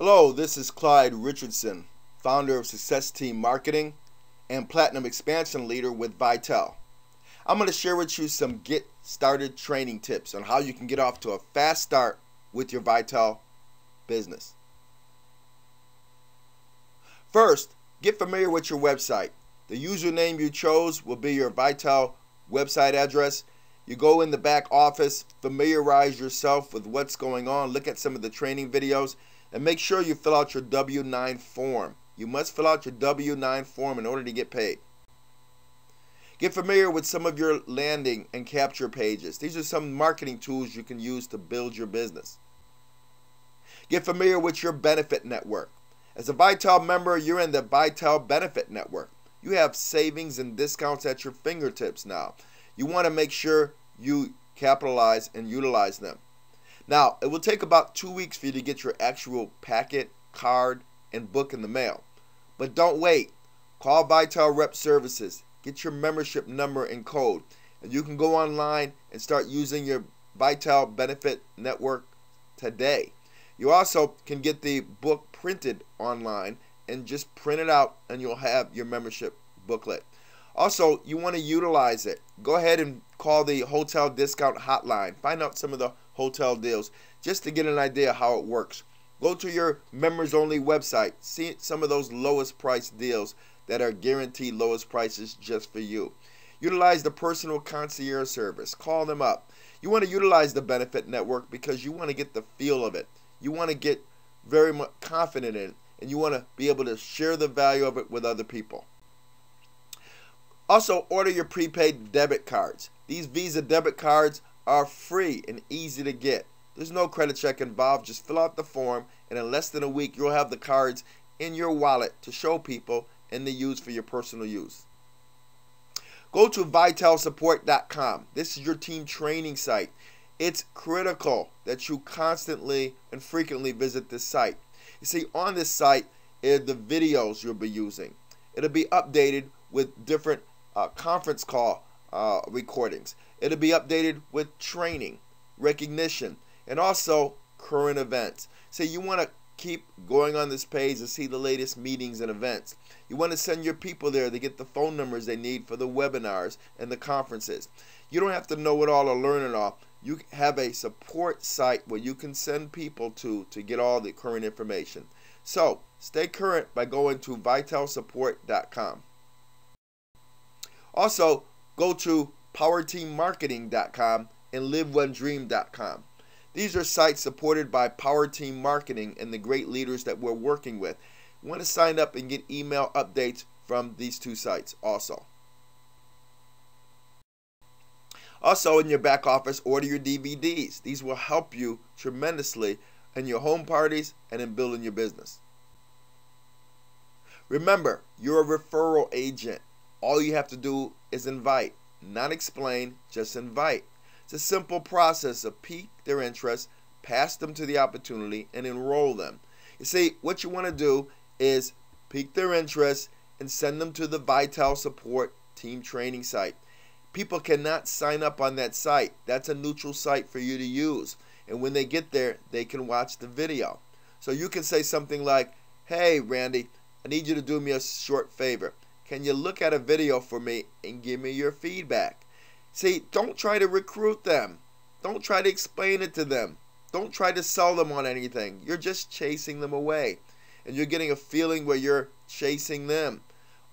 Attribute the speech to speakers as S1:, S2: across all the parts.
S1: Hello, this is Clyde Richardson, founder of Success Team Marketing and Platinum Expansion Leader with VITEL. I'm going to share with you some get started training tips on how you can get off to a fast start with your VITEL business. First, get familiar with your website. The username you chose will be your VITEL website address. You go in the back office, familiarize yourself with what's going on, look at some of the training videos, and make sure you fill out your W-9 form. You must fill out your W-9 form in order to get paid. Get familiar with some of your landing and capture pages. These are some marketing tools you can use to build your business. Get familiar with your benefit network. As a VITEL member, you're in the VITEL benefit network. You have savings and discounts at your fingertips now. You want to make sure you capitalize and utilize them. Now, it will take about 2 weeks for you to get your actual packet, card, and book in the mail. But don't wait. Call VITEL Rep Services. Get your membership number and code. And you can go online and start using your VITEL Benefit Network today. You also can get the book printed online and just print it out and you'll have your membership booklet. Also, you want to utilize it. Go ahead and call the hotel discount hotline. Find out some of the hotel deals just to get an idea how it works. Go to your members only website. See some of those lowest price deals that are guaranteed lowest prices just for you. Utilize the personal concierge service. Call them up. You want to utilize the benefit network because you want to get the feel of it. You want to get very much confident in it, and you want to be able to share the value of it with other people. Also, order your prepaid debit cards. These Visa debit cards are free and easy to get. There's no credit check involved. Just fill out the form, and in less than a week, you'll have the cards in your wallet to show people and to use for your personal use. Go to VITELsupport.com. This is your team training site. It's critical that you constantly and frequently visit this site. You see, on this site are the videos you'll be using. It'll be updated with different conference call recordings. It'll be updated with training, recognition, and also current events. So you want to keep going on this page to see the latest meetings and events. You want to send your people there to get the phone numbers they need for the webinars and the conferences. You don't have to know it all or learn it all. You have a support site where you can send people to get all the current information. So stay current by going to VITELsupport.com. Also, go to PowerTeamMarketing.com and LiveOneDream.com. These are sites supported by Power Team Marketing and the great leaders that we're working with. You want to sign up and get email updates from these two sites also. Also, in your back office, order your DVDs. These will help you tremendously in your home parties and in building your business. Remember, you're a referral agent. All you have to do is invite, not explain, just invite. It's a simple process of pique their interest, pass them to the opportunity, and enroll them. You see, what you want to do is pique their interest and send them to the VITEL Support Team Training site. People cannot sign up on that site. That's a neutral site for you to use. And when they get there, they can watch the video. So you can say something like, "Hey, Randy, I need you to do me a short favor. Can you look at a video for me and give me your feedback?" See, don't try to recruit them. Don't try to explain it to them. Don't try to sell them on anything. You're just chasing them away. And you're getting a feeling where you're chasing them.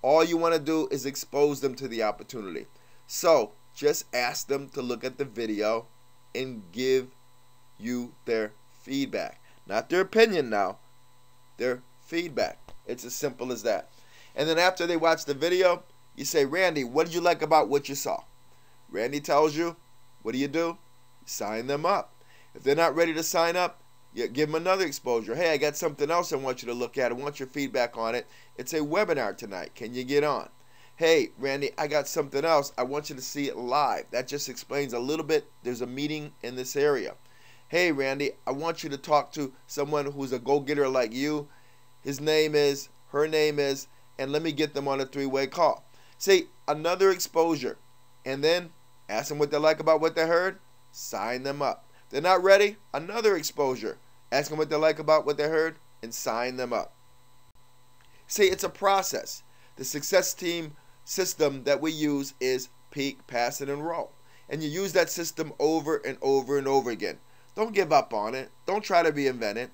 S1: All you want to do is expose them to the opportunity. So just ask them to look at the video and give you their feedback. Not their opinion now, their feedback. It's as simple as that. And then after they watch the video, you say, "Randy, what did you like about what you saw?" Randy tells you, what do? Sign them up. If they're not ready to sign up, you give them another exposure. "Hey, I got something else I want you to look at. I want your feedback on it. It's a webinar tonight. Can you get on?" "Hey, Randy, I got something else. I want you to see it live." That just explains a little bit. There's a meeting in this area. "Hey, Randy, I want you to talk to someone who's a go-getter like you. His name is, her name is, and let me get them on a 3-way call." See, another exposure. And then ask them what they like about what they heard. Sign them up. They're not ready? Another exposure. Ask them what they like about what they heard. and sign them up. See, it's a process. The success team system that we use is peak, pass, and enroll. And you use that system over and over and over again. Don't give up on it. Don't try to reinvent it.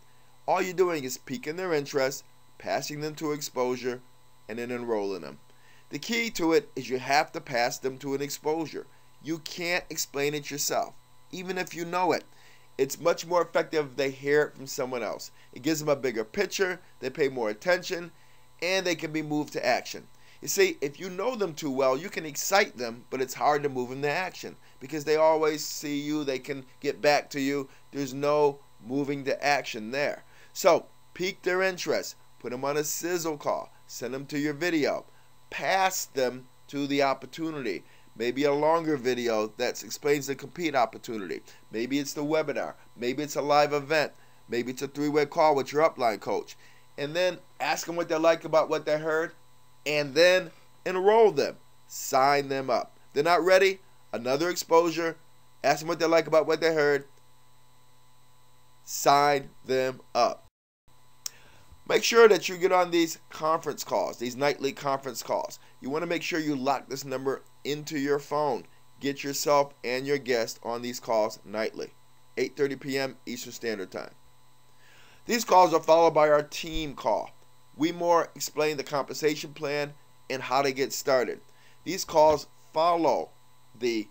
S1: All you're doing is piquing their interest, passing them to exposure, and then enrolling them. The key to it is you have to pass them to an exposure. You can't explain it yourself, even if you know it. It's much more effective if they hear it from someone else. It gives them a bigger picture, they pay more attention, and they can be moved to action. You see, if you know them too well, you can excite them, but it's hard to move them to action because they always see you, they can get back to you. There's no moving to action there. So, pique their interest, put them on a sizzle call, send them to your video, pass them to the opportunity. Maybe a longer video that explains the complete opportunity. Maybe it's the webinar. Maybe it's a live event. Maybe it's a three-way call with your upline coach. And then ask them what they like about what they heard, and then enroll them. Sign them up. They're not ready? Another exposure. Ask them what they like about what they heard. Sign them up. Make sure that you get on these conference calls, these nightly conference calls. You want to make sure you lock this number into your phone. Get yourself and your guest on these calls nightly, 8:30 p.m. Eastern Standard Time. These calls are followed by our team call. We more explain the compensation plan and how to get started. These calls follow the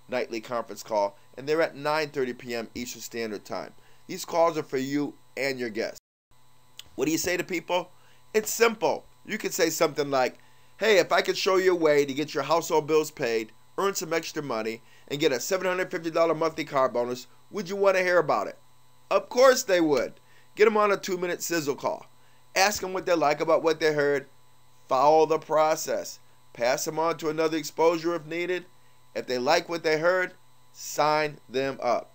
S1: nightly conference call, and they're at 9:30 p.m. Eastern Standard Time. These calls are for you and your guests. What do you say to people? It's simple. You could say something like, hey, if I could show you a way to get your household bills paid, earn some extra money, and get a $750 monthly car bonus, would you want to hear about it? Of course they would. Get them on a 2-minute sizzle call. Ask them what they like about what they heard. Follow the process. Pass them on to another exposure if needed. If they like what they heard, sign them up.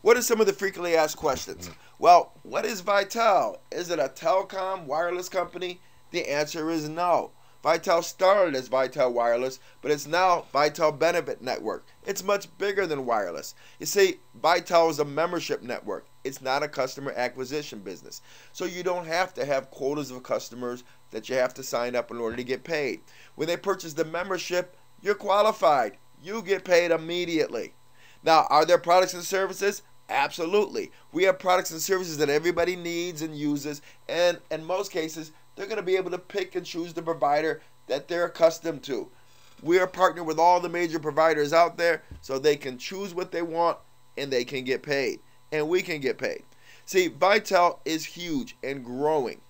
S1: What are some of the frequently asked questions? Well, what is VITEL? Is it a telecom wireless company? The answer is no. VITEL started as VITEL Wireless, but it's now VITEL Benefit Network. It's much bigger than wireless. You see, VITEL is a membership network. It's not a customer acquisition business. So you don't have to have quotas of customers that you have to sign up in order to get paid. When they purchase the membership, you're qualified. You get paid immediately. Now, are there products and services? Absolutely. We have products and services that everybody needs and uses, and in most cases, they're going to be able to pick and choose the provider that they're accustomed to. We are partnered with all the major providers out there so they can choose what they want and they can get paid. And we can get paid. See, VITEL is huge and growing.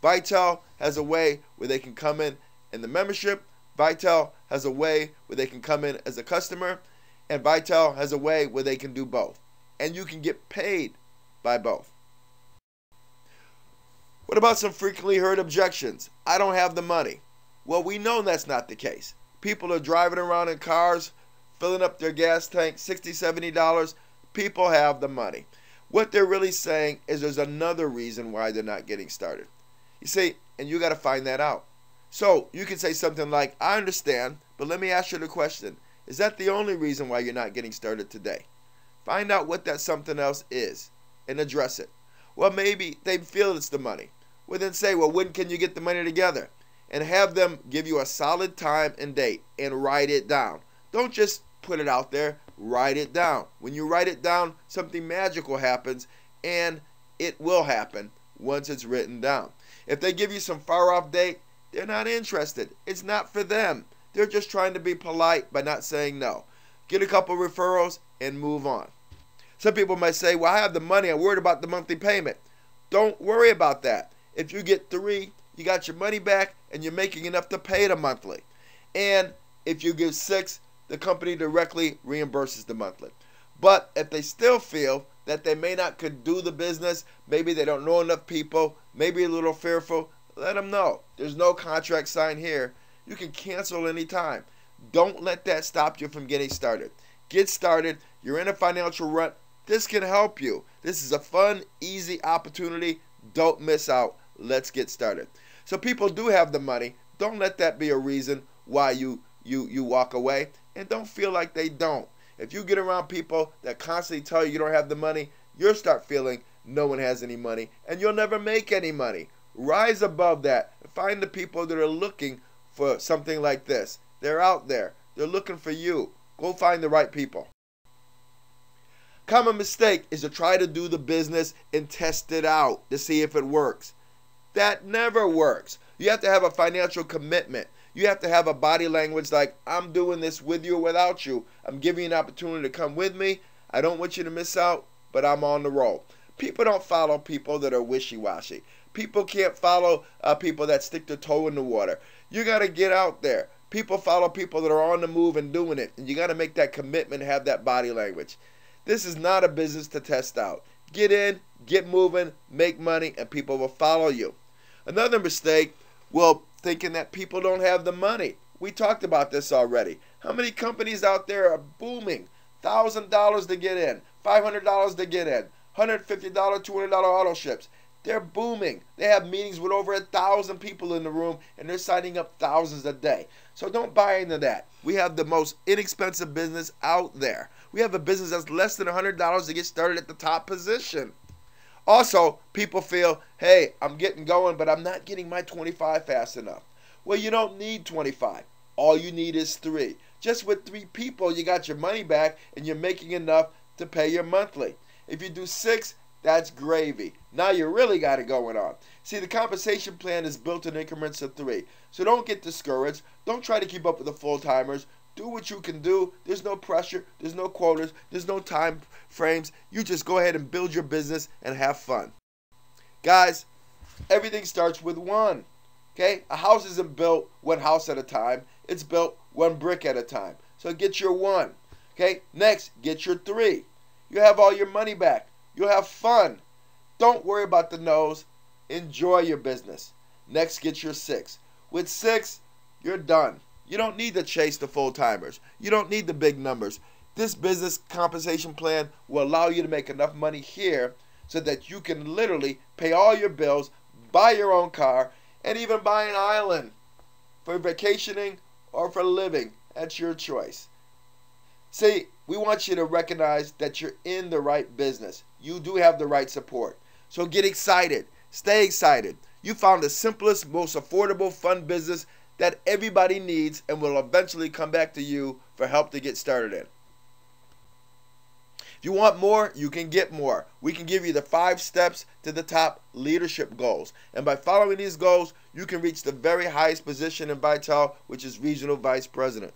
S1: VITEL has a way where they can come in the membership. VITEL has a way where they can come in as a customer. And VITEL has a way where they can do both. And you can get paid by both. What about some frequently heard objections? I don't have the money. Well, we know that's not the case. People are driving around in cars, filling up their gas tank, $60, $70. People have the money. What they're really saying is there's another reason why they're not getting started. You see, and you got to find that out. So you can say something like, I understand, but let me ask you the question. Is that the only reason why you're not getting started today? Find out what that something else is and address it. Well, maybe they feel it's the money. Well, then say, well, when can you get the money together? And have them give you a solid time and date and write it down. Don't just put it out there. Write it down. When you write it down, something magical happens, and it will happen once it's written down. If they give you some far-off date, they're not interested. It's not for them. They're just trying to be polite by not saying no. Get a couple referrals and move on. Some people might say, well, I have the money. I'm worried about the monthly payment. Don't worry about that. If you get 3, you got your money back and you're making enough to pay the monthly. And if you give 6, the company directly reimburses the monthly. But if they still feel that they may not could do the business, maybe they don't know enough people, maybe a little fearful, let them know. There's no contract signed here. You can cancel anytime. Don't let that stop you from getting started. Get started. You're in a financial rut. This can help you. This is a fun, easy opportunity. Don't miss out. Let's get started. So people do have the money. Don't let that be a reason why you walk away. And don't feel like they don't. If you get around people that constantly tell you you don't have the money, you'll start feeling no one has any money, and you'll never make any money. Rise above that. Find the people that are looking for something like this. They're out there. They're looking for you. Go find the right people. Common mistake is to try to do the business and test it out to see if it works. That never works. You have to have a financial commitment. You have to have a body language like, I'm doing this with you or without you. I'm giving you an opportunity to come with me. I don't want you to miss out, but I'm on the roll. People don't follow people that are wishy-washy. People can't follow people that stick their toe in the water. You got to get out there. People follow people that are on the move and doing it. And you got to make that commitment, have that body language. This is not a business to test out. Get in, get moving, make money, and people will follow you. Another mistake, well, thinking that people don't have the money. We talked about this already. How many companies out there are booming? $1,000 to get in, $500 to get in, $150, $200 auto ships. They're booming. They have meetings with over 1,000 people in the room, and they're signing up thousands a day. So don't buy into that. We have the most inexpensive business out there. We have a business that's less than $100 to get started at the top position. Also, people feel, hey, I'm getting going, but I'm not getting my 25 fast enough. Well, you don't need 25. All you need is 3. Just with 3 people, you got your money back, and you're making enough to pay your monthly. If you do 6, that's gravy. Now you really got it going on. See, the compensation plan is built in increments of 3. So don't get discouraged. Don't try to keep up with the full-timers. Do what you can do. There's no pressure. There's no quotas. There's no time frames. You just go ahead and build your business and have fun. Guys, everything starts with 1. Okay? A house isn't built 1 house at a time. It's built 1 brick at a time. So get your 1. Okay? Next, get your 3. You have all your money back. You'll have fun. Don't worry about the no's. Enjoy your business. Next, get your 6. With 6, you're done. You don't need to chase the full-timers. You don't need the big numbers. This business compensation plan will allow you to make enough money here so that you can literally pay all your bills, buy your own car, and even buy an island for vacationing or for living. That's your choice. See, we want you to recognize that you're in the right business. You do have the right support. So get excited. Stay excited. You found the simplest, most affordable, fun business that everybody needs and will eventually come back to you for help to get started in. If you want more, you can get more. We can give you the 5 steps to the top leadership goals. And by following these goals, you can reach the very highest position in VITEL, which is Regional Vice President.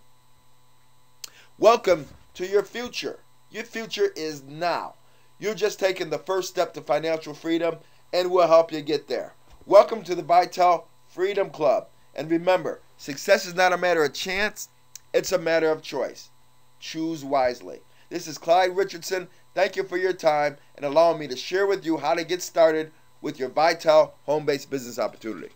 S1: Welcome to your future. Your future is now. You're just taking the first step to financial freedom, and we'll help you get there. Welcome to the VITEL Freedom Club. And remember, success is not a matter of chance, it's a matter of choice. Choose wisely. This is Clyde Richardson. Thank you for your time and allowing me to share with you how to get started with your VITEL home-based business opportunity.